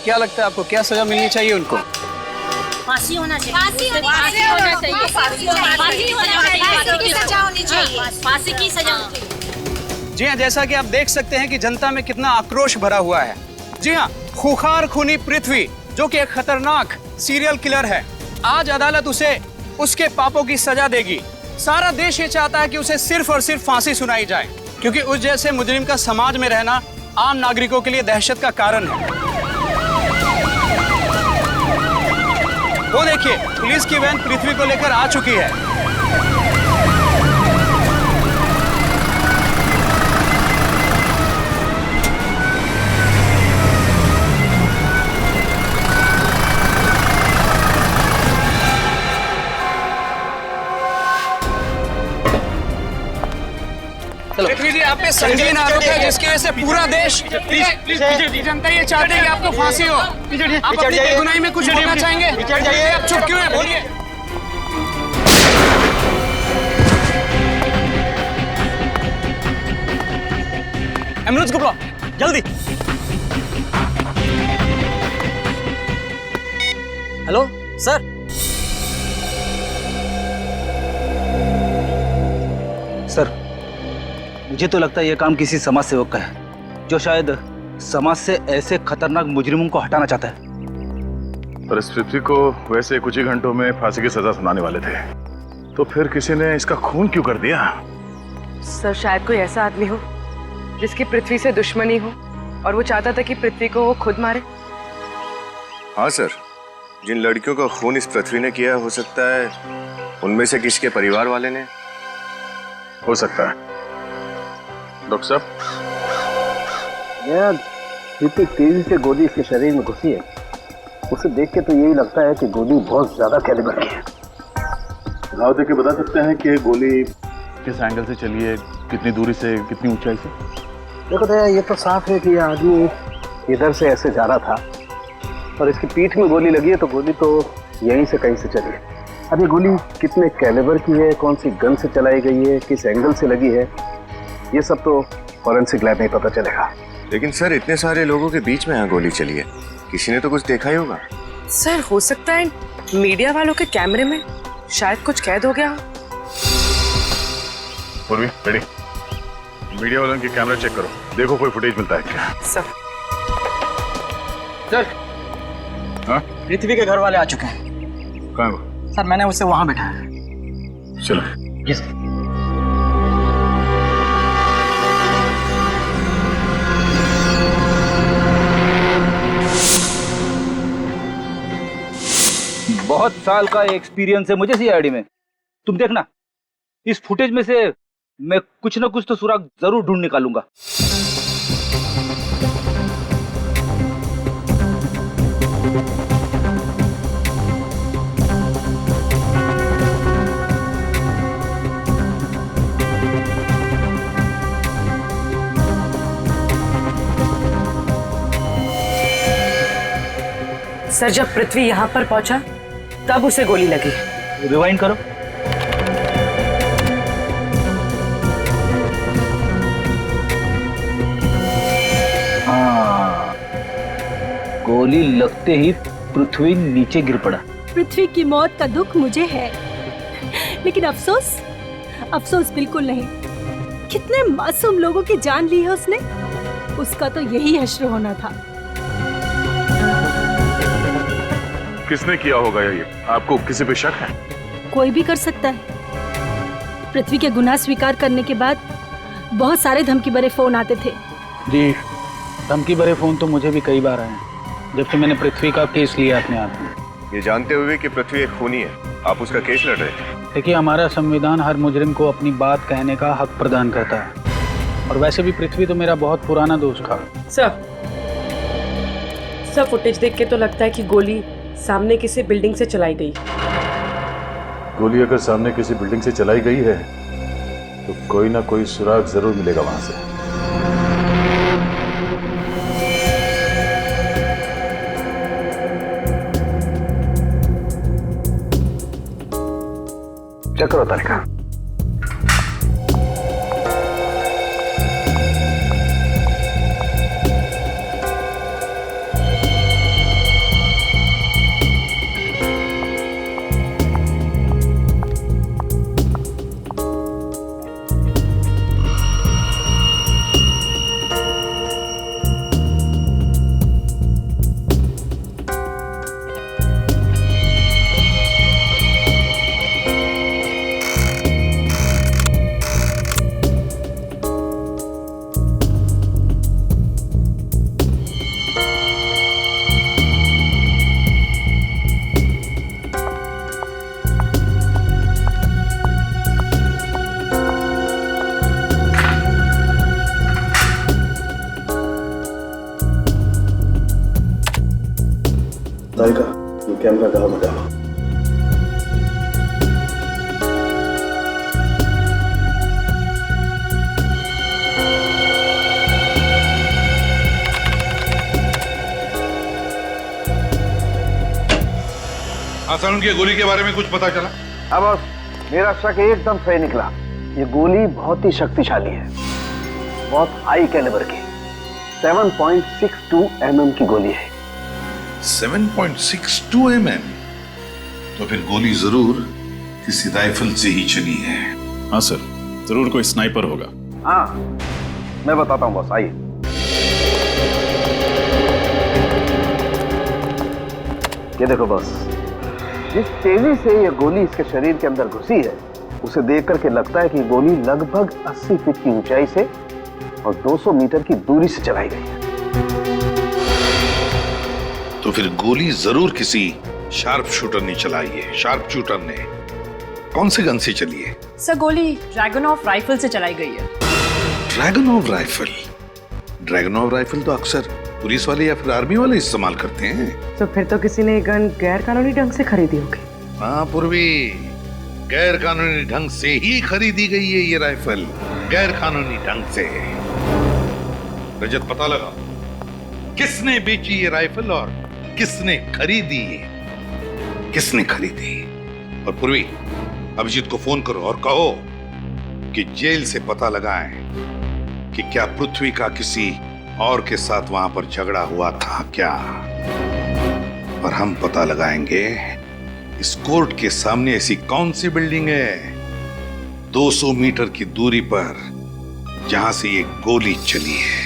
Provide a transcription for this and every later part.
क्या लगता है आपको, क्या सजा मिलनी चाहिए उनको? फांसी होना चाहिए। फांसी होना चाहिए। सजा होनी चाहिए। फांसी की सजा होनी चाहिए। जी हाँ, जैसा कि आप देख सकते हैं कि जनता में कितना आक्रोश भरा हुआ है। जी हाँ, खूंखार खूनी पृथ्वी जो कि एक खतरनाक सीरियल किलर है, आज अदालत उसे उसके पापों की सजा देगी। सारा देश ये चाहता है कि उसे सिर्फ और सिर्फ फांसी सुनाई जाए, क्योंकि उस जैसे मुजरिम का समाज में रहना आम नागरिकों के लिए दहशत का कारण है। वो देखिए, पुलिस की वैन पृथ्वी को लेकर आ चुकी है। पृथ्वी जी, आप पे संगीन आरोप है जिसकी वजह से पूरा देश, जनता ये चाहते हैं कि आपको फांसी हो। आप अपनी बेगुनाही में कुछ बोलना चाहेंगे? आप चुप क्यों हैं? बोलिए। एम्बुलेंस को बुलाओ, जल्दी। Hello sir. सर, मुझे तो लगता है यह काम किसी समाज सेवक का है, जो शायद समाज से ऐसे खतरनाक मुजरिमों को हटाना चाहता है। पर इस पृथ्वी को वैसे कुछ ही घंटों में फांसी की सजा सुनाने वाले थे, तो फिर किसी ने इसका खून क्यों कर दिया? सर, शायद कोई ऐसा आदमी हो जिसकी पृथ्वी से दुश्मनी हो और वो चाहता था कि पृथ्वी को वो खुद मारे। हाँ सर, जिन लड़कियों का खून इस पृथ्वी ने किया, हो सकता है उनमें से किसी के परिवार वाले ने। हो सकता है। डॉक्टर साहब, यार इतनी तेजी से गोली इसके शरीर में घुसी है, उसे देख के तो यही लगता है कि गोली बहुत ज्यादा कैलिबर की है। घाव देख के बता सकते हैं कि गोली किस एंगल से चली है, कितनी दूरी से, कितनी ऊंचाई से? देखो तो यार, ये तो साफ है कि ये आदमी इधर से ऐसे जा रहा था और इसकी पीठ में गोली लगी है, तो गोली तो यहीं से कहीं से चली है। अब ये गोली कितने कैलिबर की है, कौन सी गन से चलाई गई है, किस एंगल से लगी है, ये सब तो फॉरेंसिक लैब में पता चलेगा। लेकिन सर, इतने सारे लोगों के बीच में यहाँ गोली चली है, किसी ने तो कुछ देखा ही होगा। सर, हो सकता है मीडिया वालों के कैमरे में शायद कुछ कैद हो गया हो। पूर्वी, रेडी। मीडिया वालों के कैमरा चेक करो, देखो कोई फुटेज मिलता है क्या। सर, सर, पृथ्वी के घर वाले आ चुके हैं। कहाँ है वो? सर, मैंने उसे वहां बैठाया है। चलो। जी सर। बहुत साल का एक्सपीरियंस है मुझे सीआईडी में। तुम देखना, इस फुटेज में से मैं कुछ ना कुछ तो सुराग जरूर ढूंढ निकालूंगा। सर, जब पृथ्वी यहाँ पर पहुंचा तब उसे गोली लगी। रिवाइंड करो। हाँ, गोली लगते ही पृथ्वी नीचे गिर पड़ा। पृथ्वी की मौत का दुख मुझे है, लेकिन अफसोस अफसोस बिल्कुल नहीं। कितने मासूम लोगों की जान ली है उसने। उसका तो यही हश्र होना था। किसने किया होगा ये? आपको किसी पे शक है? कोई भी कर सकता है। पृथ्वी के गुनाह स्वीकार करने के बाद बहुत सारे धमकी भरे फोन आते थे। जी, धमकी भरे फोन तो मुझे भी कई बार आए हैं, जब से मैंने पृथ्वी का केस लिया अपने हाथ में। ये जानते हुए कि पृथ्वी एक खूनी है, आप उसका केस लड़ रहे थे। देखिए, हमारा संविधान हर मुजरिम को अपनी बात कहने का हक प्रदान करता है, और वैसे भी पृथ्वी तो मेरा बहुत पुराना दोस्त था। सर, फुटेज देख के तो लगता है कि गोली सामने किसी बिल्डिंग से चलाई गई। गोली अगर सामने किसी बिल्डिंग से चलाई गई है तो कोई ना कोई सुराग जरूर मिलेगा वहां से। चेक करो तालिका। सारिका, ये कैमरा कहाँ में डालो? आसान की गोली के बारे में कुछ पता चला? अब मेरा शक एकदम सही निकला। ये गोली बहुत ही शक्तिशाली है, बहुत हाई कैलिबर की 7.62 mm की गोली है। 7.62 mm? तो फिर गोली जरूर किसी राइफल से ही चली है। हाँ सर, जरूर कोई स्नाइपर होगा। हाँ, मैं बताता हूँ बॉस, आइए। ये देखो बॉस, जिस तेजी से ये गोली इसके शरीर के अंदर घुसी है, उसे देख करके लगता है कि गोली लगभग 80 फीट की ऊंचाई से और 200 मीटर की दूरी से चलाई गई है। तो फिर गोली जरूर किसी शार्प शूटर ने चलाई है। शार्प शूटर ने कौन से गन से चली है? सर, गोली ड्रैगनऑफ राइफल से चलाई गई है। ड्रैगनऑफ राइफल? ड्रैगनऑफ राइफल तो अक्सर पुलिस वाले या फिर आर्मी वाले इस्तेमाल करते हैं। तो फिर तो किसी ने गन गैर कानूनी ढंग से खरीदी होगी। हाँ पूर्वी, गैर कानूनी ढंग से ही खरीदी गई है ये राइफल, गैर कानूनी ढंग से। रजत, पता लगा किसने बेची ये राइफल और किसने खरीदी? किसने खरीदी? और पूर्वी, अभिजीत को फोन करो और कहो कि जेल से पता लगाएं कि क्या पृथ्वी का किसी और के साथ वहां पर झगड़ा हुआ था क्या। और हम पता लगाएंगे इस कोर्ट के सामने ऐसी कौन सी बिल्डिंग है 200 मीटर की दूरी पर जहां से ये गोली चली है।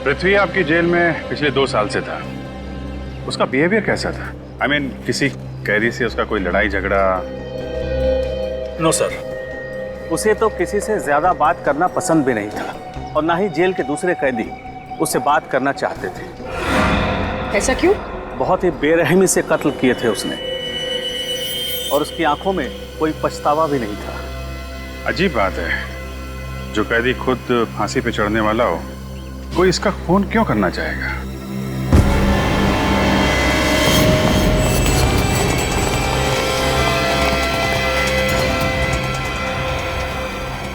पृथ्वी आपकी जेल में पिछले 2 साल से था। उसका बिहेवियर कैसा था? I mean, किसी कैदी से उसका कोई लड़ाई झगड़ा? नो सर, उसे तो किसी से ज्यादा बात करना पसंद भी नहीं था और ना ही जेल के दूसरे कैदी उससे बात करना चाहते थे। ऐसा क्यों? बहुत ही बेरहमी से कत्ल किए थे उसने और उसकी आंखों में कोई पछतावा भी नहीं था। अजीब बात है, जो कैदी खुद फांसी पे चढ़ने वाला हो, कोई इसका खून क्यों करना चाहेगा?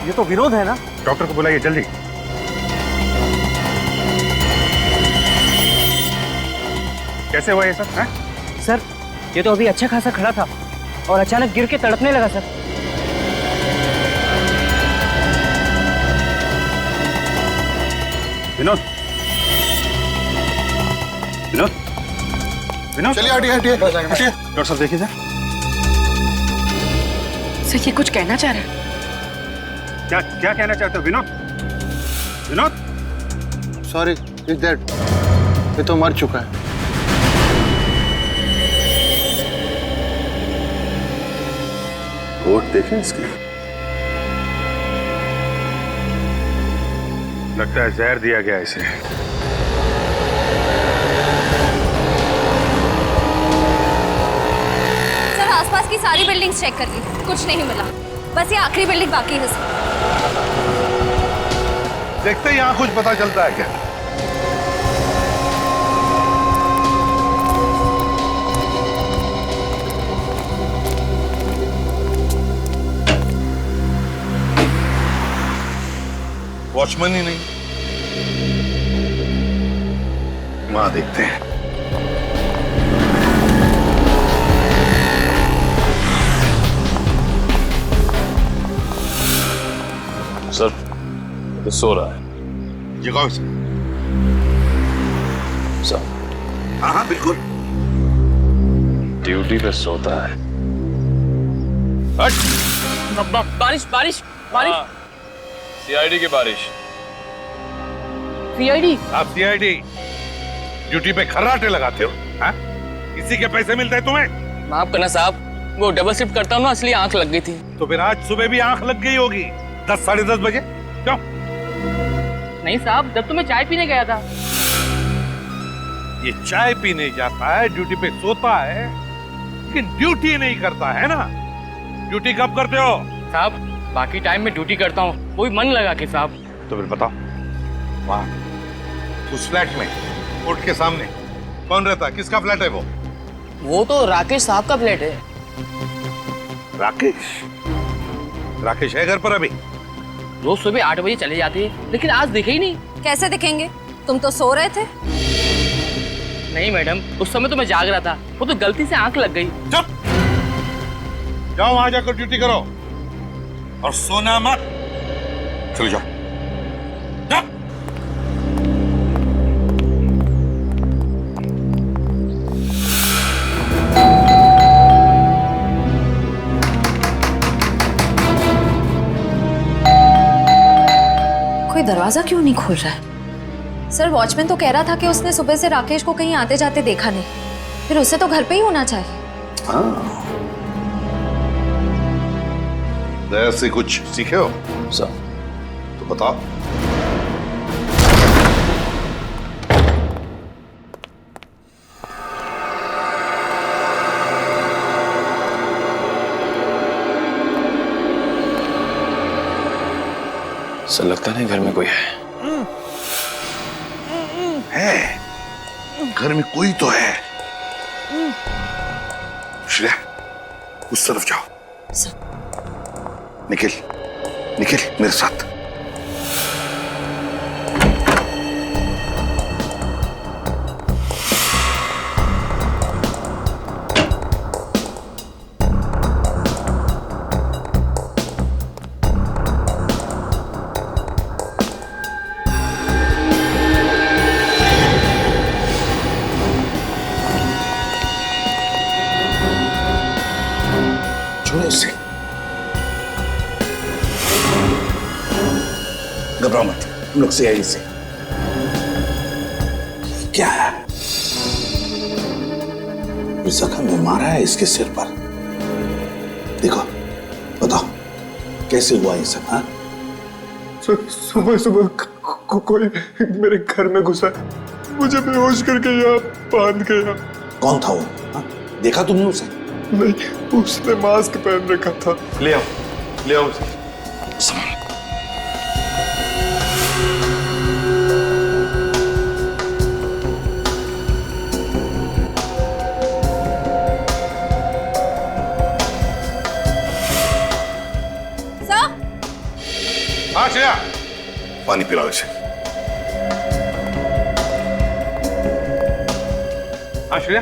ये तो विनोद है ना? डॉक्टर को बुलाइए जल्दी। कैसे हुआ ये सब? है? सर, ये तो अभी अच्छा खासा खड़ा था और अचानक गिर के तड़पने लगा सर। विनोद, विनोद, विनोद, चलिए हटिए हटिए हटिए। डॉक्टर साहब देखिए सर। सर, ये कुछ कहना चाह रहा है। क्या क्या कहना चाहते हो Vinod? Vinod, sorry, is that, ये तो मर चुका है। वोट देखें इसकी। लगता है जहर दिया गया इसे। सर, आसपास की सारी बिल्डिंग्स चेक कर ली, कुछ नहीं मिला। बस ये आखिरी बिल्डिंग बाकी है सर। देखते ही यहाँ कुछ पता चलता है क्या? वॉचमैन ही नहीं, वहां देखते हैं। सर, तो सो रहा है। जगाओ इसे। सर, हाँ हाँ बिल्कुल। ड्यूटी पे सोता है। बारिश बारिश बारिश। सीआईडी की बारिश। सीआईडी? आप सीआईडी ड्यूटी पे खर्राटे लगाते हो? हाँ? किसी के पैसे मिलते हैं तुम्हें? माफ करना साहब, वो डबल शिफ्ट करता हूँ ना, इसलिए आंख लग गई थी। तो फिर आज सुबह भी आंख लग गई होगी 10 साढ़े 10 बजे। क्यों? नहीं साहब, जब तो मैं चाय पीने गया था। ये चाय पीने जाता है, ड्यूटी पे सोता है, लेकिन ड्यूटी नहीं करता है ना। ड्यूटी कब करते हो? साहब बाकी टाइम में ड्यूटी करता हूँ, कोई मन लगा के साहब। तो फिर बताओ, वहां उस फ्लैट में कोर्ट के सामने कौन रहता है? किसका फ्लैट है वो? वो तो राकेश साहब का फ्लैट है। राकेश? राकेश है घर पर अभी? रोज सुबह 8 बजे चले जाते हैं, लेकिन आज दिखे ही नहीं। कैसे दिखेंगे? तुम तो सो रहे थे। नहीं मैडम, उस समय तो मैं जाग रहा था, वो तो गलती से आंख लग गई। चुप! जाओ वहां जाकर ड्यूटी करो और सोना मत। चलो जाओ। कोई दरवाजा क्यों नहीं खोल रहा है? सर वॉचमैन तो कह रहा था कि उसने सुबह से राकेश को कहीं आते जाते देखा नहीं, फिर उसे तो घर पे ही होना चाहिए। हाँ। ऐसे कुछ सीखे हो सर? तो बताओ। सर लगता नहीं घर में कोई है। घर में कोई तो है। श्रेया, उस तरफ जाओ। निखिल, निखिल मेरे साथ। उससे घबराओ मत, हम लोग सीआईडी से। क्या है? जख्म में मारा है इसके सिर पर। देखो बताओ कैसे हुआ ये सब? हाँ, सुबह सुबह कोई मेरे घर में घुसा, मुझे बेहोश करके यहाँ बांध गया। कौन था वो? हाँ? देखा तुमने उसे? नहीं, उसने मास्क पहन रखा था। ले आओ, ले आओ उसे। सर? हाँ श्रेया, पानी पिलाओ इसे। हाँ श्रेया,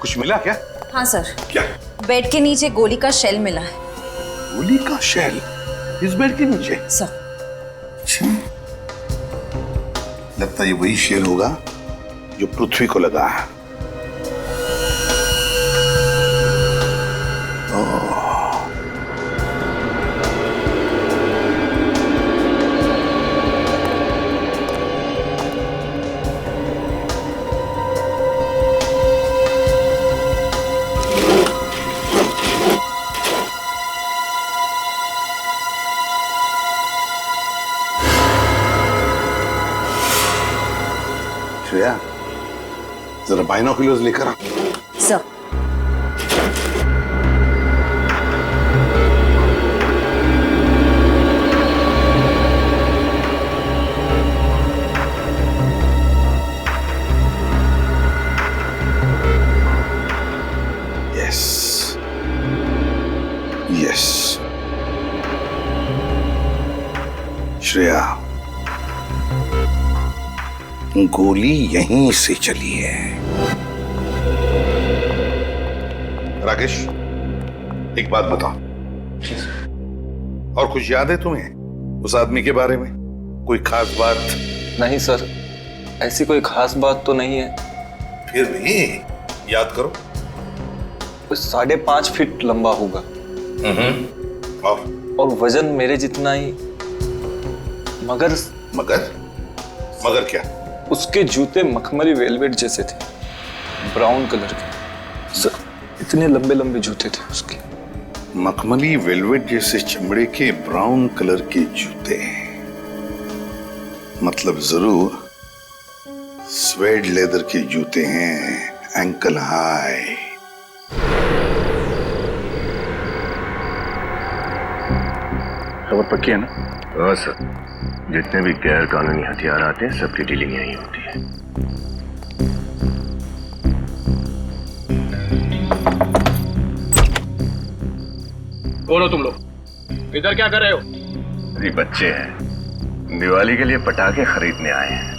कुछ मिला क्या? हाँ सर। क्या? बेड के नीचे गोली का शेल मिला है। गोली का शेल इस बेड के नीचे? सर। अच्छा, लगता है ये वही शेल होगा जो पृथ्वी को लगा है। श्रेया, जरा बाइनोकुलर्स लेकर आ। सर। Yes, yes. श्रेया, गोली यहीं से चली है। राकेश, एक बात बताओ, और कुछ याद है तुम्हें उस आदमी के बारे में? कोई खास बात? नहीं सर, ऐसी कोई खास बात तो नहीं है। फिर भी याद करो। 5.5 फीट लंबा होगा। और वजन मेरे जितना ही। मगर मगर मगर क्या? उसके जूते मखमली वेलवेट जैसे थे, ब्राउन कलर के। सर, इतने लंबे लंबे जूते थे उसके। मखमली वेलवेट जैसे चमड़े के ब्राउन कलर के जूते, मतलब जरूर स्वेड लेदर के जूते हैं, एंकल हाई। खबर पक्की है ना? हाँ सर, जितने भी गैर कानूनी हथियार आते हैं सबकी डीलिंग यही होती है। कौन हो तुम लोग? इधर क्या कर रहे हो? अरे बच्चे हैं, दिवाली के लिए पटाखे खरीदने आए हैं।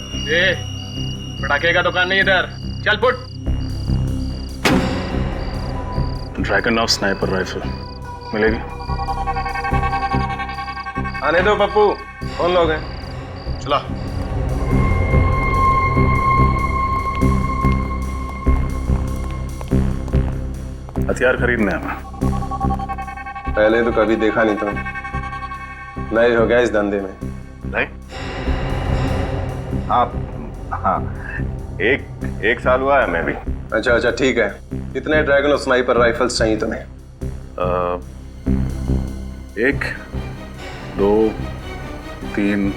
पटाखे का दुकान नहीं इधर, चल foot. Dragon of sniper rifle मिलेगी? आने दो पप्पू, कौन लोग हैं? चला। हथियार खरीदने हमें। पहले तो कभी देखा नहीं तुम, नए हो गया इस धंधे में। नहीं? हाँ, एक साल हुआ है मैं भी। अच्छा ठीक है। कितने ड्रैगन और स्नाइपर राइफल्स चाहिए तुम्हें? 1, 2, 3,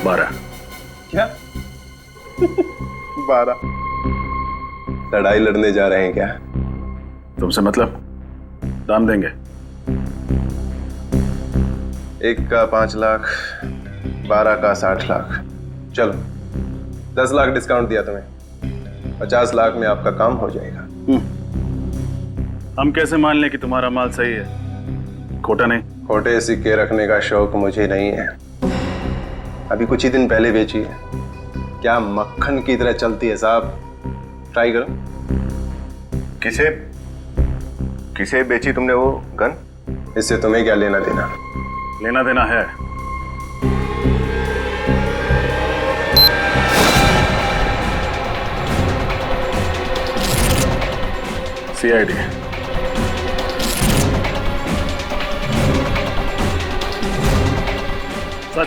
12। क्या? 12? लड़ाई लड़ने जा रहे हैं क्या? तुमसे मतलब? दाम देंगे। एक का 5 लाख, 12 का 60 लाख। चलो 10 लाख डिस्काउंट दिया तुम्हें, 50 लाख में आपका काम हो जाएगा। हम कैसे मान लें कि तुम्हारा माल सही है, खोटा नहीं? खोटे सिक्के रखने का शौक मुझे नहीं है। अभी कुछ ही दिन पहले बेची है, क्या मक्खन की तरह चलती है साहब। ट्राई करो। किसे बेची तुमने वो गन? इससे तुम्हें क्या लेना देना? लेना देना है। CID।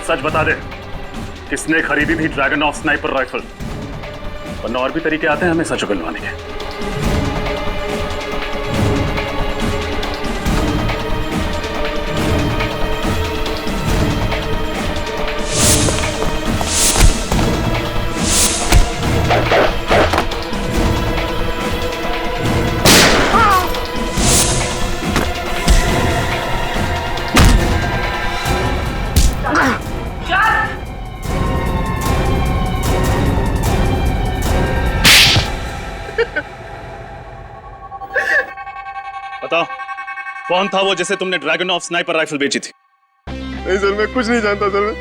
सच बता दे, किसने खरीदी थी ड्रैगन ऑफ स्नाइपर राइफल? वरना और भी तरीके आते हैं हमें सच उगलवाने के। बताओ, कौन था वो जिसे तुमने ड्रैगन ऑफ स्नाइपर राइफल बेची थी? नहीं सर, मैं कुछ नहीं जानता सर। मैं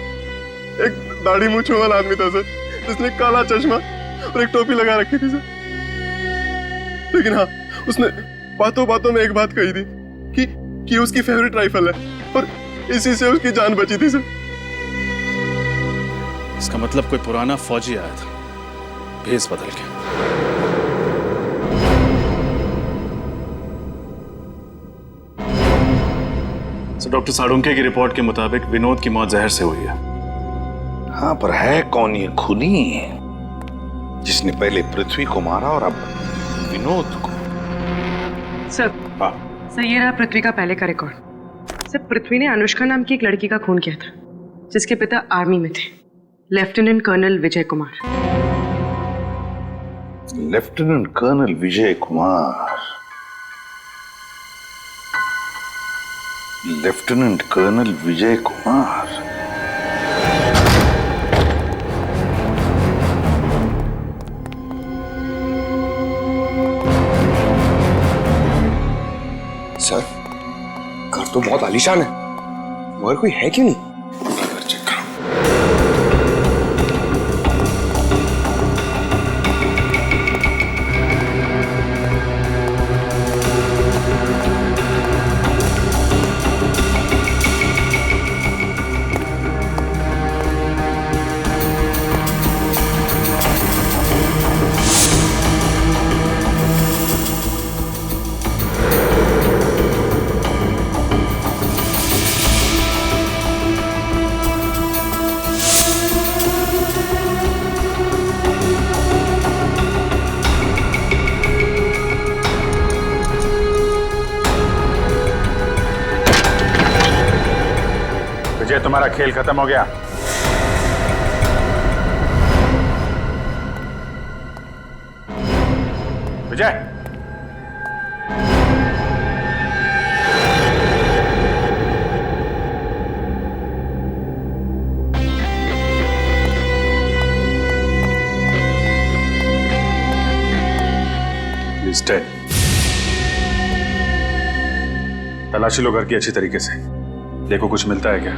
एक दाढ़ी मूंछों वाला आदमी था सर, जिसने काला चश्मा और एक टोपी लगा रखी थी सर। लेकिन हाँ, उसने बातों बातों में एक बात कही थी कि उसकी फेवरेट राइफल है और इसी से उसकी जान बची थी सर। इसका मतलब कोई पुराना फौजी आया था, भेस बदल के। डॉक्टर साळुंके की रिपोर्ट के मुताबिक विनोद की मौत जहर से हुई है। हाँ, पर है कौन ये खूनी जिसने पहले पृथ्वी को मारा और अब विनोद को? सर, ये रहा पृथ्वी का पहले का रिकॉर्ड। सर, पृथ्वी ने अनुष्का नाम की एक लड़की का खून किया था, जिसके पिता आर्मी में थे, lieutenant colonel Vijay Kumar. Lieutenant colonel Vijay Kumar. Lieutenant colonel Vijay Kumar. Sir, घर तो बहुत आलीशान है, मगर कोई है क्यों नहीं? तुम्हारा खेल खत्म हो गया। विजय, डेड। तलाशी लो घर की अच्छी तरीके से, देखो कुछ मिलता है क्या।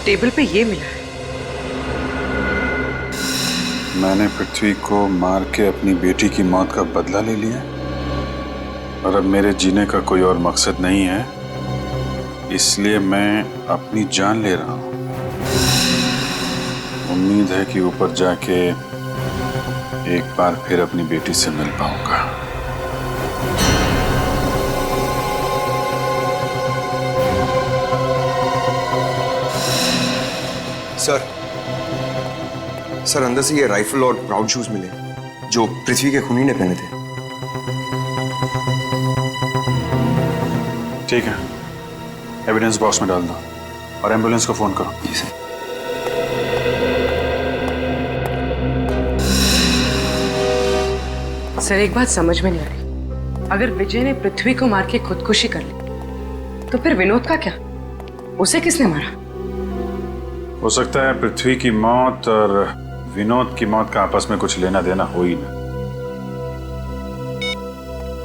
टेबल पे ये मिला है। मैंने पृथ्वी को मार के अपनी बेटी की मौत का बदला ले लिया और अब मेरे जीने का कोई और मकसद नहीं है, इसलिए मैं अपनी जान ले रहा हूं। उम्मीद है कि ऊपर जाके एक बार फिर अपनी बेटी से मिल पाऊंगा। सर अंदर से ये राइफल और ब्राउन शूज मिले जो पृथ्वी के खूनी ने पहने थे। ठीक है, एविडेंस बॉक्स में डाल दो और एम्बुलेंस को फोन करो। जी सर। सर एक बात समझ में नहीं आ रही, अगर विजय ने पृथ्वी को मार के खुदकुशी कर ली तो फिर विनोद का क्या? उसे किसने मारा? हो सकता है पृथ्वी की मौत और विनोद की मौत का आपस में कुछ लेना देना हो ही ना,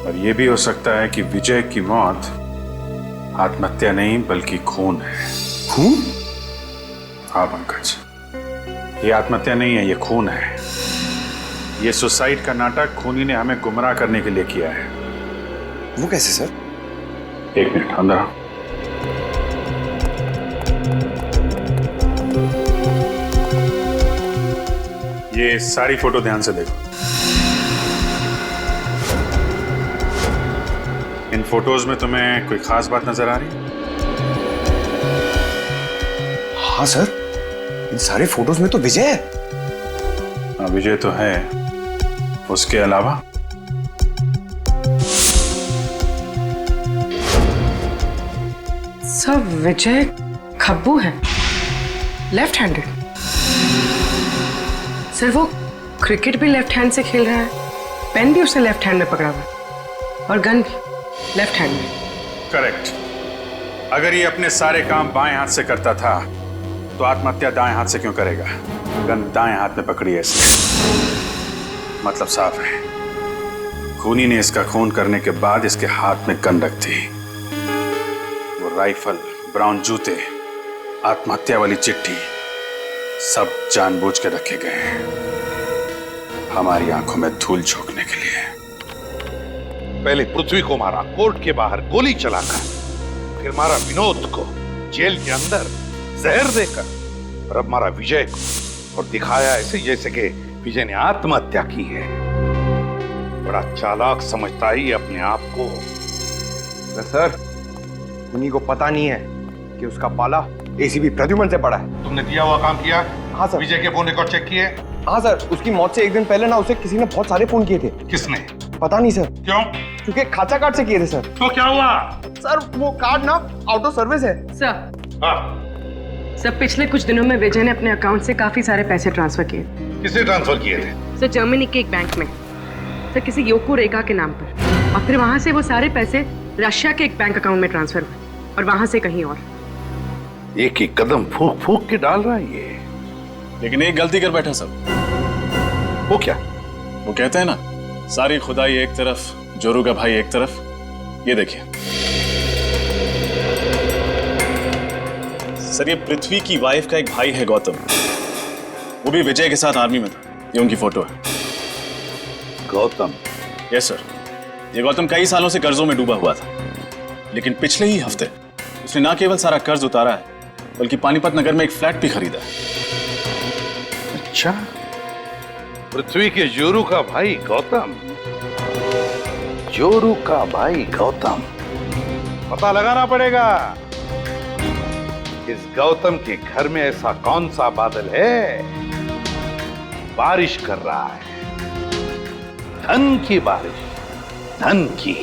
और यह भी हो सकता है कि विजय की मौत आत्महत्या नहीं बल्कि खून है। खून? हाँ पंकज, ये आत्महत्या नहीं है, ये खून है। ये सुसाइड का नाटक खूनी ने हमें गुमराह करने के लिए किया है। वो कैसे सर? एक मिनट, अंदर आओ। ये सारी फोटो ध्यान से देखो। इन फोटोज में तुम्हें कोई खास बात नजर आ रही? हाँ सर, इन सारे फोटोज में तो विजय है। हाँ विजय तो है, उसके अलावा सब विजय खब्बू है, लेफ्ट हैंडेड। सर वो क्रिकेट भी लेफ्ट हैंड से खेल रहा है, पेन भी उसने लेफ्ट हैंड में पकड़ा हुआ है और गन भी लेफ्ट हैंड में। करेक्ट। अगर ये अपने सारे काम बाएं हाथ से करता था तो आत्महत्या दाएं हाथ से क्यों करेगा? गन दाएं हाथ में पकड़ी है इसने, मतलब साफ है, खूनी ने इसका खून करने के बाद इसके हाथ में गन रख दी। वो राइफल, ब्राउन जूते, आत्महत्या वाली चिट्ठी सब जानबूझ के रखे गए हैं हमारी आंखों में धूल झोंकने के लिए। पहले पृथ्वी को मारा कोर्ट के बाहर गोली चलाकर, फिर मारा विनोद को जेल के अंदर जहर देकर, और अब मारा विजय को और दिखाया ऐसे जैसे कि विजय ने आत्महत्या की है। बड़ा चालाक समझता ही अपने आप को। सर उन्हीं को पता नहीं है कि उसका पाला एसीपी प्रद्युमन से पड़ा है। तुमने दिया हुआ काम किया? हाँ सर। विजय के फोन रिकॉर्ड चेक किए? हाँ सर, उसकी मौत से एक दिन पहले ना उसे किसी ने बहुत सारे फोन किए थे। किसने? पता नहीं सर। क्यों? क्योंकि खाचा कार्ड से किए थे सर। तो क्या हुआ? सर वो कार्ड ना आउट ऑफ सर्विस है। सर पिछले कुछ दिनों में विजय ने अपने अकाउंट से काफी सारे पैसे ट्रांसफर किए। किसे ट्रांसफर किए थे? सर जर्मनी के एक बैंक में, सर किसी योको रेखा के नाम पर, और फिर वहां से वो सारे पैसे रशिया के एक बैंक अकाउंट में ट्रांसफर हुए और वहां से कहीं और। एक एक कदम फूक फूक के डाल रहा है ये। लेकिन एक गलती कर बैठा सब। वो क्या? वो कहते हैं ना, सारी खुदाई एक तरफ, जोरू का भाई एक तरफ। ये देखिए सर, ये पृथ्वी की वाइफ का एक भाई है गौतम, वो भी विजय के साथ आर्मी में था। ये उनकी फोटो है। गौतम? Yes sir. ये गौतम कई सालों से कर्जों में डूबा हुआ था, लेकिन पिछले ही हफ्ते उसने ना केवल सारा कर्ज उतारा है बल्कि पानीपत नगर में एक फ्लैट भी खरीदा है। अच्छा, पृथ्वी के जोरू का भाई गौतम। जोरू का भाई गौतम। पता लगाना पड़ेगा इस गौतम के घर में ऐसा कौन सा बादल है बारिश कर रहा है, धन की बारिश, धन की।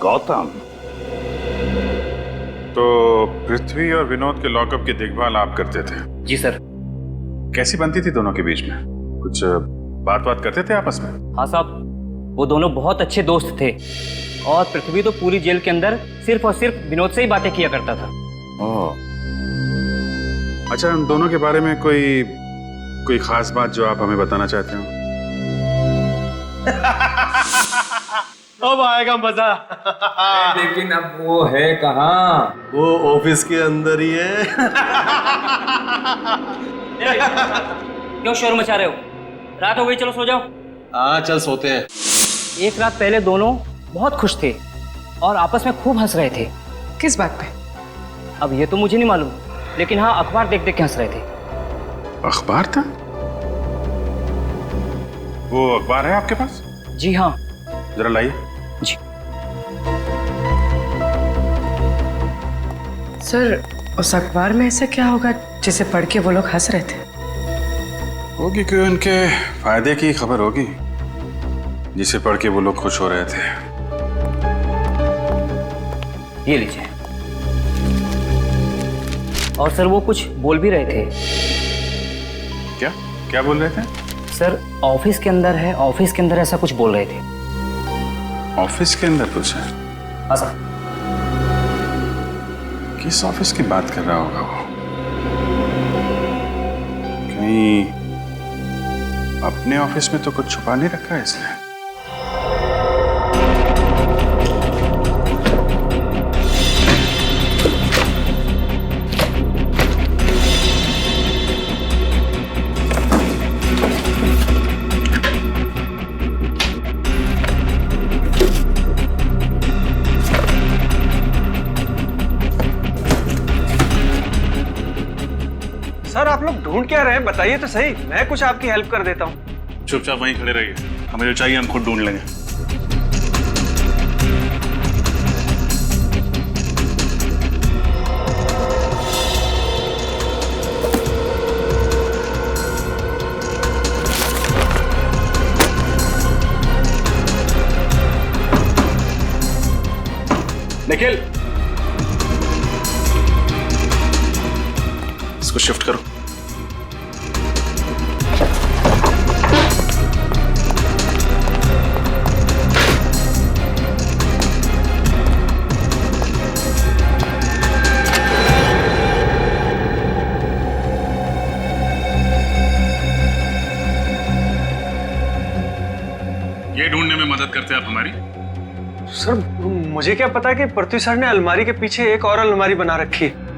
गौतम। तो पृथ्वी और विनोद के लॉकअप की देखभाल आप करते थे? जी सर। कैसी बनती थी दोनों के बीच में? कुछ बात करते थे आपस में? हाँ साहब, वो दोनों बहुत अच्छे दोस्त थे और पृथ्वी तो पूरी जेल के अंदर सिर्फ और सिर्फ विनोद से ही बातें किया करता था। अच्छा, उन दोनों के बारे में कोई खास बात जो आप हमें बताना चाहते हो? अब आएगा मजा। लेकिन अब वो है कहाँ? वो ऑफिस के अंदर ही है। क्यों शोर मचा रहे हो? रात हो गई, चलो सो जाओ। हाँ चल सोते हैं। एक रात पहले दोनों बहुत खुश थे और आपस में खूब हंस रहे थे। किस बात पे? अब ये तो मुझे नहीं मालूम, लेकिन हाँ अखबार देख देख के हंस रहे थे। अखबार था? वो अखबार है आपके पास? जी हाँ। जरा लाइए। जी। सर, उस अखबार में ऐसा क्या होगा जिसे पढ़ के वो लोग हंस रहे थे? होगी कि उनके फायदे की खबर होगी जिसे पढ़ के वो लोग खुश हो रहे थे। ये लीजिए। और सर वो कुछ बोल भी रहे थे। क्या बोल रहे थे? सर ऑफिस के अंदर है, ऑफिस के अंदर ऐसा कुछ बोल रहे थे। ऑफिस के अंदर कुछ है? हाँ सर। किस ऑफिस की बात कर रहा होगा वो? कहीं अपने ऑफिस में तो कुछ छुपा नहीं रखा है इसने? सर आप लोग ढूंढ क्या रहे हैं, बताइए तो सही, मैं कुछ आपकी हेल्प कर देता हूँ। चुपचाप वहीं खड़े रहिए, हमें जो चाहिए हम खुद ढूंढ लेंगे। निखिल, इसको शिफ्ट करो। ये ढूंढने में मदद करते आप हमारी? सर मुझे क्या पता कि पृथ्वी सर ने अलमारी के पीछे एक और अलमारी बना रखी है।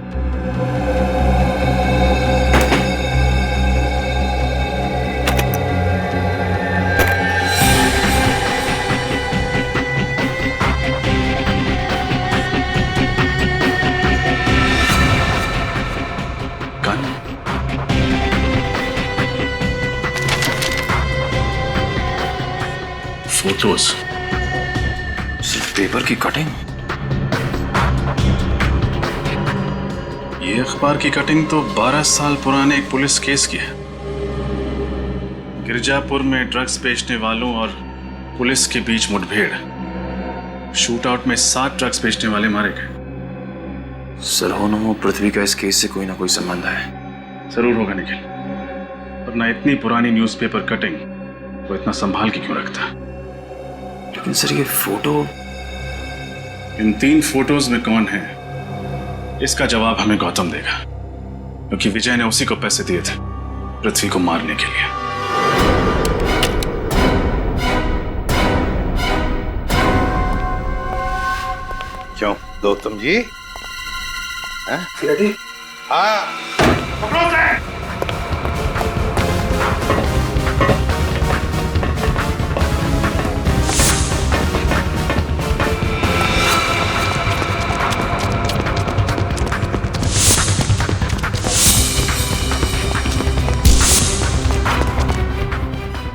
फोटोज, सिर्फ पेपर की कटिंग। ये अखबार की कटिंग तो 12 साल पुराने एक पुलिस केस की है। गिरजापुर में ड्रग्स बेचने वालों और पुलिस के बीच मुठभेड़, शूट आउट में 7 ड्रग्स बेचने वाले मारे गए। सर हो न हो पृथ्वी का इस केस से कोई ना कोई संबंध है। जरूर होगा निखिल, वरना इतनी पुरानी न्यूज़पेपर कटिंग वो इतना संभाल के क्यों रखता? लेकिन सर ये फोटो, इन 3 फोटोज में कौन है इसका जवाब हमें गौतम देगा, क्योंकि विजय ने उसी को पैसे दिए थे पृथ्वी को मारने के लिए। क्यों गौतम जी? हाँ? पकड़ो से।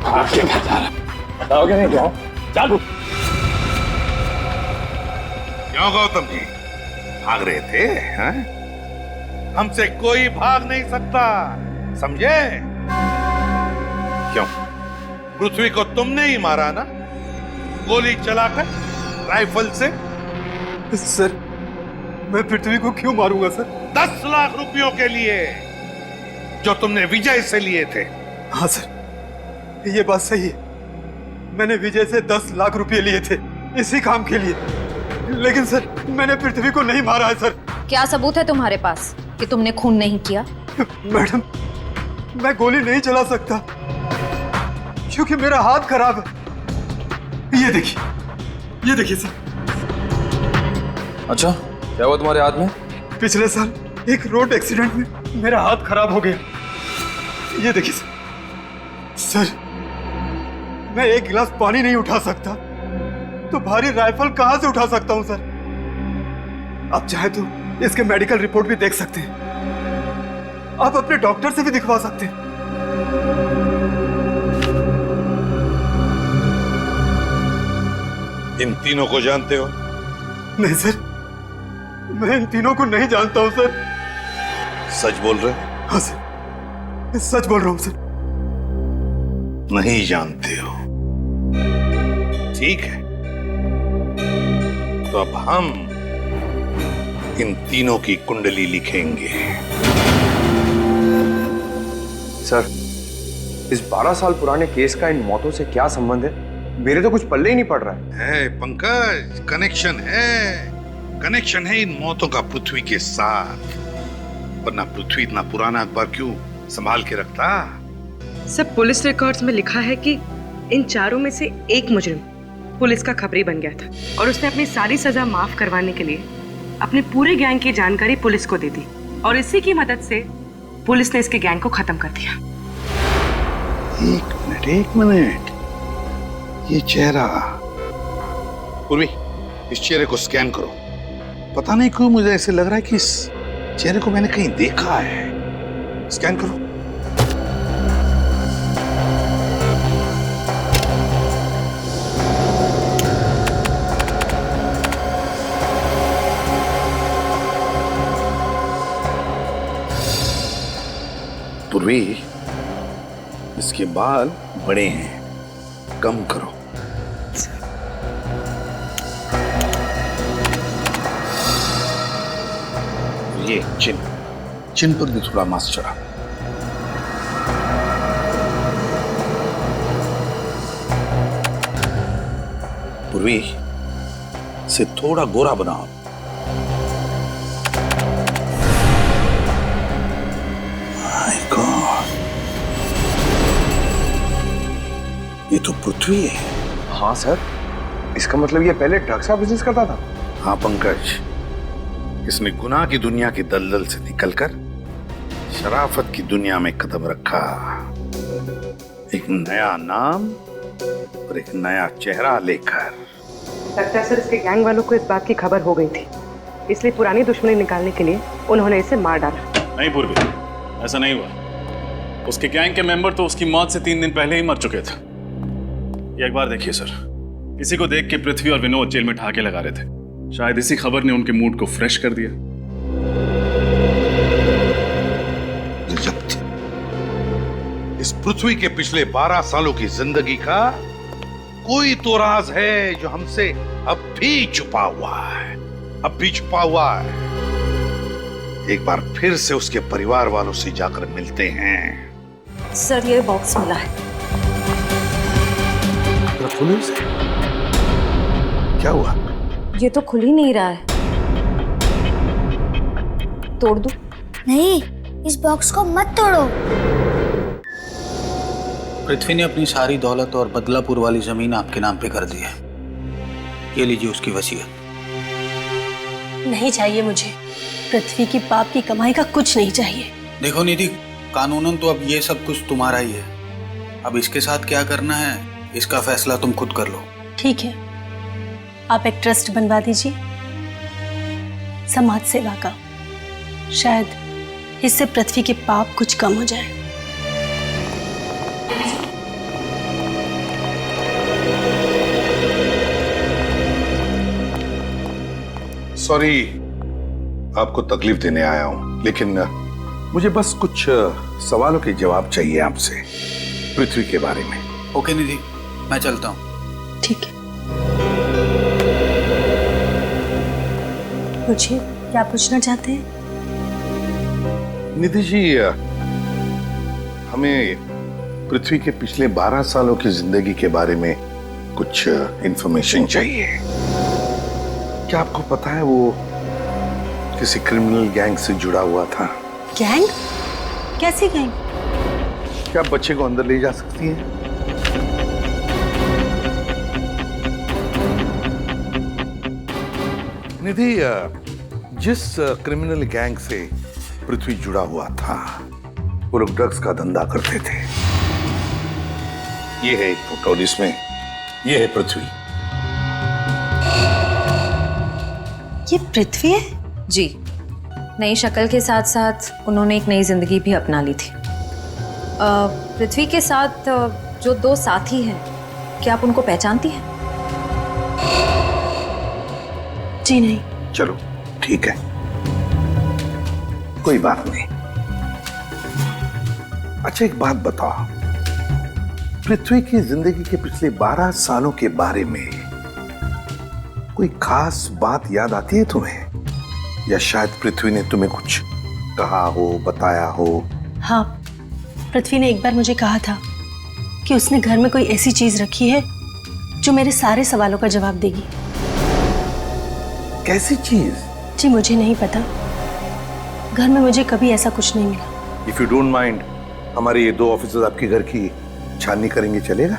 आपके बताओगे नहीं क्या? चालू क्यों गौतम जी भाग रहे थे? हाँ? हमसे कोई भाग नहीं सकता, समझे? क्यों? पृथ्वी को तुमने ही मारा ना, गोली चलाकर राइफल से? सर मैं पृथ्वी को क्यों मारूंगा सर? 10 लाख रुपयों के लिए जो तुमने विजय से लिए थे। हाँ सर, ये बात सही है। मैंने विजय से 10 लाख रुपए लिए थे इसी काम के लिए, लेकिन सर मैंने पृथ्वी को नहीं मारा है सर। क्या सबूत है तुम्हारे पास कि तुमने खून नहीं किया? मैडम मैं गोली नहीं चला सकता क्योंकि मेरा हाथ खराब है। ये देखिए सर। अच्छा क्या हुआ तुम्हारे हाथ में? पिछले साल एक रोड एक्सीडेंट में मेरा हाथ खराब हो गया। ये देखिए सर, मैं एक गिलास पानी नहीं उठा सकता तो भारी राइफल कहां से उठा सकता हूं सर? आप चाहे तो इसके मेडिकल रिपोर्ट भी देख सकते हैं, आप अपने डॉक्टर से भी दिखवा सकते हैं। इन तीनों को जानते हो? नहीं सर, मैं इन तीनों को नहीं जानता हूं सर। सच बोल रहे? हाँ सर, सच बोल रहा हूं सर। नहीं जानते हो? ठीक है, तो अब हम इन तीनों की कुंडली लिखेंगे। सर इस 12 साल पुराने केस का इन मौतों से क्या संबंध है? मेरे तो कुछ पल्ले ही नहीं पड़ रहा है। पंकज, कनेक्शन है इन मौतों का पृथ्वी के साथ, वरना पृथ्वी इतना पुराना अखबार क्यों संभाल के रखता? सब पुलिस रिकॉर्ड्स में लिखा है कि इन चारों में से एक मुजरिम पुलिस का खबरी बन गया था और उसने अपनी सारी सजा माफ करवाने के लिए अपने पूरे गैंग की जानकारी पुलिस को दे दी और इसी की मदद से पुलिस ने इसके गैंग को खत्म कर दिया। एक मिनट, ये चेहरा, पूर्वी इस चेहरे को स्कैन करो। पता नहीं क्यों मुझे ऐसे लग रहा है कि इस चेहरे को मैंने कहीं देखा है। स्कैन करो। पूर्वी, इसके बाल बड़े हैं, कम करो। ये चिन पर भी थोड़ा मांस चढ़ा। पूर्वी, से थोड़ा गोरा बनाओ। माय गॉड, ये तो पृथ्वी है। हाँ सर, इसका मतलब ये पहले ड्रग्स का बिजनेस करता था? हाँ पंकज, इसने गुनाह की दुनिया की दलदल से निकलकर शराफत की दुनिया में कदम रखा। एक नया नाम और एक नया चेहरा लेकर। लगता है सर इसके गैंग वालों को इस बात की खबर हो गई थी, इसलिए पुरानी दुश्मनी निकालने के लिए उन्होंने इसे मार डाला। नहीं पूर्वी, ऐसा नहीं हुआ। उसके गैंग के मेंबर तो उसकी मौत से 3 दिन पहले ही मर चुके थे। ये एक बार देखिए सर, किसी को देख के पृथ्वी और विनोद जेल में ठहाके लगा रहे थे। शायद इसी खबर ने उनके मूड को फ्रेश कर दिया। इस पृथ्वी के पिछले 12 सालों की जिंदगी का कोई तो राज है जो हमसे अब भी छुपा हुआ है, अब भी छुपा हुआ है। एक बार फिर से उसके परिवार वालों से जाकर मिलते हैं। सर ये बॉक्स मिला है। क्या हुआ? ये तो खुल ही नहीं रहा है। तोड़ दूं? नहीं, इस बॉक्स को मत तोड़ो। पृथ्वी ने अपनी सारी दौलत और बदलापुर वाली जमीन आपके नाम पे कर दी है। ये लीजिए उसकी वसीयत। नहीं चाहिए मुझे, पृथ्वी की पाप की कमाई का कुछ नहीं चाहिए। देखो निधि, कानूनन तो अब ये सब कुछ तुम्हारा ही है। अब इसके साथ क्या करना है इसका फैसला तुम खुद कर लो। ठीक है, आप एक ट्रस्ट बनवा दीजिए समाज सेवा का, शायद इससे पृथ्वी के पाप कुछ कम हो जाए। सॉरी आपको तकलीफ देने आया हूं, लेकिन मुझे बस कुछ सवालों के जवाब चाहिए आपसे पृथ्वी के बारे में। ओके निधि, मैं चलता हूँ। ठीक है। पूछिए, क्या पूछना चाहते हैं? निधि जी, हमें पृथ्वी के पिछले 12 सालों की जिंदगी के बारे में कुछ इंफॉर्मेशन चाहिए। क्या आपको पता है वो किसी क्रिमिनल गैंग से जुड़ा हुआ था? गैंग? कैसी गैंग? क्या आप बच्चे को अंदर ले जा सकती हैं? निधि, जिस क्रिमिनल गैंग से पृथ्वी जुड़ा हुआ था वो लोग ड्रग्स का धंधा करते थे। ये है एक फोटो, जिसमें ये है पृथ्वी। ये पृथ्वी है? जी, नई शक्ल के साथ साथ उन्होंने एक नई जिंदगी भी अपना ली थी। पृथ्वी के साथ जो 2 साथी हैं, क्या आप उनको पहचानती हैं? जी नहीं। चलो ठीक है, कोई बात नहीं। अच्छा एक बात बताओ, पृथ्वी की जिंदगी के पिछले 12 सालों के बारे में कोई खास बात याद आती है तुम्हें? या शायद पृथ्वी ने तुम्हें कुछ कहा हो, बताया हो? हाँ, पृथ्वी ने एक बार मुझे कहा था कि उसने घर में कोई ऐसी चीज रखी है जो मेरे सारे सवालों का जवाब देगी। कैसी चीज? जी मुझे नहीं पता, घर में मुझे कभी ऐसा कुछ नहीं मिला। इफ यू डोंट माइंड, हमारे ये 2 ऑफिसर्स आपके घर की छाननी करेंगे, चलेगा?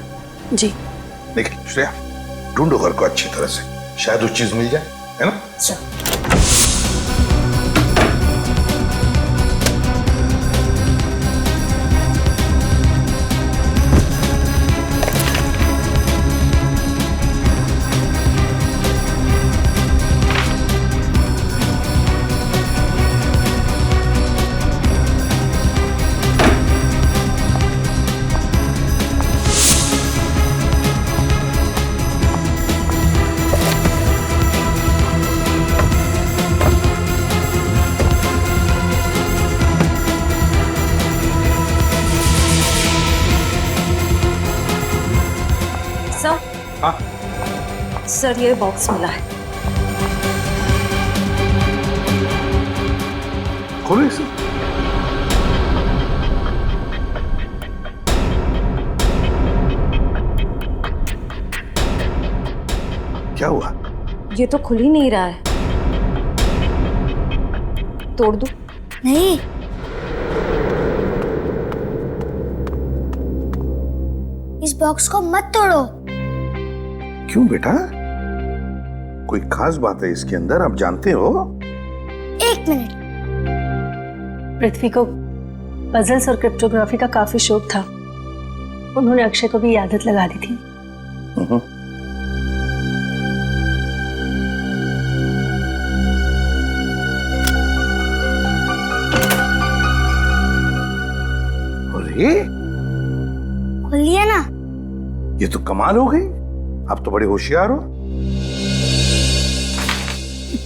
जी। देखिए श्रेया, ढूंढो घर को अच्छी तरह से, शायद वो चीज मिल जाए, है ना? सर, ये बॉक्स मिला है। खोलो इसे। क्या हुआ? ये तो खुल ही नहीं रहा है। तोड़ दूं? नहीं, इस बॉक्स को मत तोड़ो। क्यों बेटा? कोई खास बात है इसके अंदर, आप जानते हो? 1 मिनट। पृथ्वी को पजल्स और क्रिप्टोग्राफी का काफी शौक था। उन्होंने अक्षय को भी आदत लगा दी थी। अरे खोल लिया ना? ये तो कमाल हो गई, आप तो बड़े होशियार हो।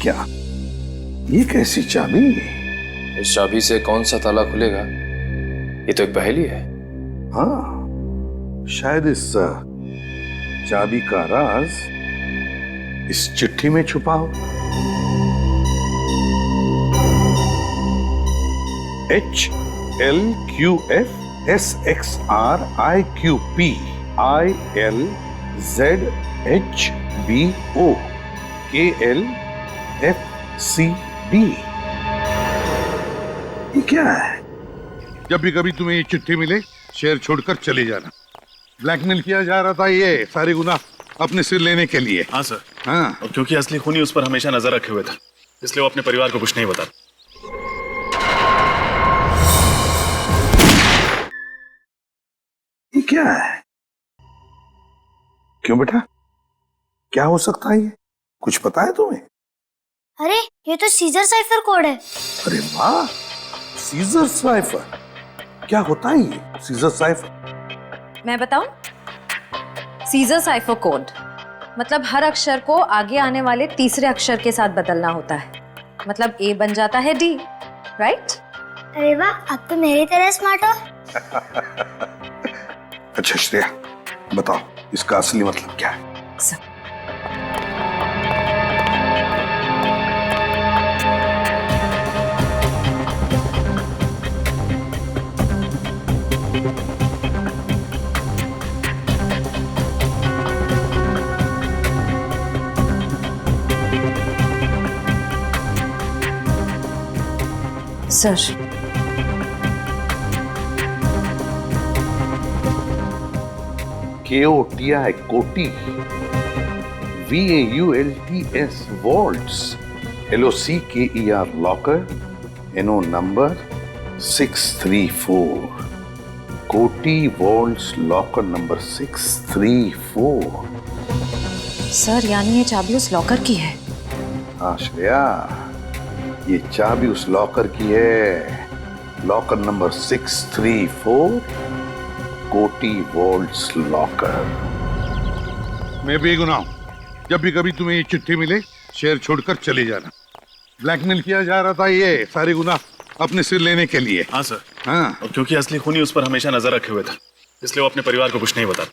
क्या ये कैसी चाबी? इस चाबी से कौन सा ताला खुलेगा? ये तो एक पहेली है। हाँ, शायद इस चाबी का राज इस चिट्ठी में छुपा हो। HLQFSXRIQPILZHBOKLFCD। ये क्या है? जब भी कभी तुम्हें ये चिट्ठी मिले, शहर छोड़कर चले जाना। ब्लैकमेल किया जा रहा था ये सारे गुनाह अपने सिर लेने के लिए। हाँ सर। हाँ, और क्योंकि असली खूनी उस पर हमेशा नजर रखे हुए था, इसलिए वो अपने परिवार को कुछ नहीं बता। ये क्या है? क्यों बेटा, क्या हो सकता है ये? कुछ पता है तुम्हें? अरे ये तो सीजर साइफर कोड है। अरे वाह, सीजर साइफर। क्या होता है ये सीजर साइफर? मैं बताऊं? सीजर साइफर कोड मतलब हर अक्षर को आगे आने वाले तीसरे अक्षर के साथ बदलना होता है। मतलब ए बन जाता है डी, राइट? अरे वाह, अब तो मेरी तरह स्मार्ट हो। अच्छा श्रेया, बताओ इसका असली मतलब क्या है? सर, KOTI कोटी, VAULTS vaults, LOCKER locker, NO number 634, कोटी वॉल्ट्स लॉकर नंबर 634। सर यानी ये चाबी उस लॉकर की है? हाँ श्रेया, ये चाबी उस लॉकर की है। लॉकर नंबर 634, कोटी वॉल्ट्स लॉकर। मैं बेगुनाह हूं। जब भी कभी तुम्हें ये चिट्ठी मिले, शहर छोड़कर चले जाना। ब्लैकमेल किया जा रहा था, ये सारे गुनाह अपने सिर लेने के लिए। हाँ सर। हाँ, और क्योंकि असली खूनी उस पर हमेशा नजर रखे हुए था, इसलिए वो अपने परिवार को कुछ नहीं बता।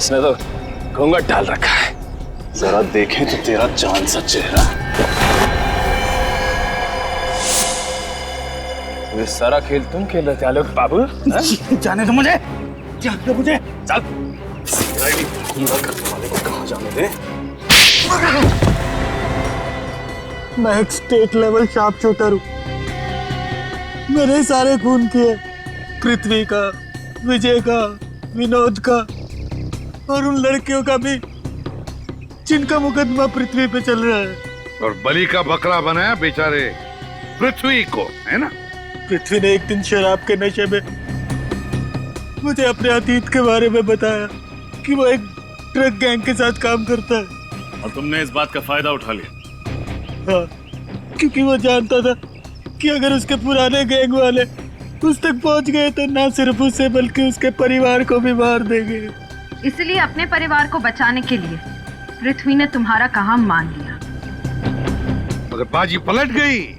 इसने तो घूंघट डाल रखा है, जरा देखें तो तेरा चांद सा चेहरा। ये सारा खेल तुम खेल रहे थे आलोक बाबू? जाने दो मुझे, जाने दो मुझे। चल, घूंघा करने वाले को कहाँ जाने दे? मैं एक स्टेट लेवल शार्प शूटर हूँ। मैंने सारे खून किए, पृथ्वी का, विजय का, विनोद का और उन लड़कियों का भी जिनका मुकदमा पृथ्वी पे चल रहा है। और बलि का बकरा बनाया बेचारे पृथ्वी को, है ना? पृथ्वी ने एक दिन शराब के नशे में मुझे अपने अतीत के बारे में बताया कि वो एक ड्रग गैंग के साथ काम करता है। और तुमने इस बात का फायदा उठा लिया? हाँ, क्योंकि वो जानता था कि अगर उसके पुराने गैंग वाले उस तक पहुंच गए तो ना सिर्फ उसे बल्कि उसके परिवार को भी मार देंगे। इसलिए अपने परिवार को बचाने के लिए पृथ्वी ने तुम्हारा काम मान लिया। मगर बाजी पलट गई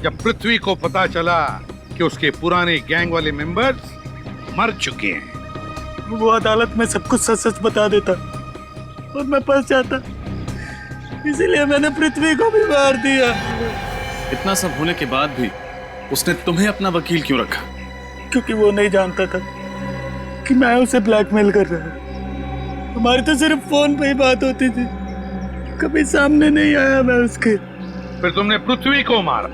जब पृथ्वी को पता चला कि उसके पुराने गैंग वाले मेंबर्स मर चुके हैं। वो अदालत में सब कुछ सच सच बता देता और मैं फंस जाता, इसीलिए मैंने पृथ्वी को भी मार दिया। इतना सब होने के बाद भी उसने तुम्हें अपना वकील क्यों रखा? क्योंकि वो नहीं जानता था कि मैं उसे ब्लैकमेल कर रहा हूँ। हमारी तो सिर्फ फोन पे ही बात होती थी, कभी सामने नहीं आया मैं उसके। फिर तुमने पृथ्वी को मारा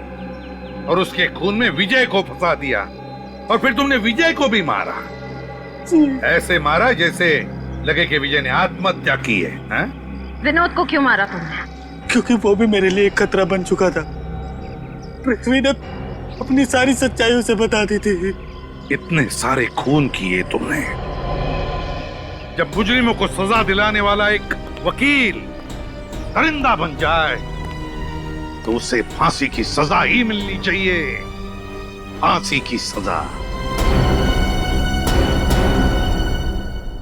और उसके खून में विजय को फंसा दिया, और फिर तुमने विजय को भी मारा। ऐसे मारा जैसे लगे कि विजय ने आत्महत्या की है, हैं? विनोद को क्यों मारा तुमने? क्योंकि वो भी मेरे लिए एक खतरा बन चुका था। पृथ्वी ने अपनी सारी सच्चाई उसे बता दी थी। इतने सारे खून किए तुमने। जब मुजरिमों को सजा दिलाने वाला एक वकील दरिंदा बन जाए तो उसे फांसी की सजा ही मिलनी चाहिए। फांसी की सजा।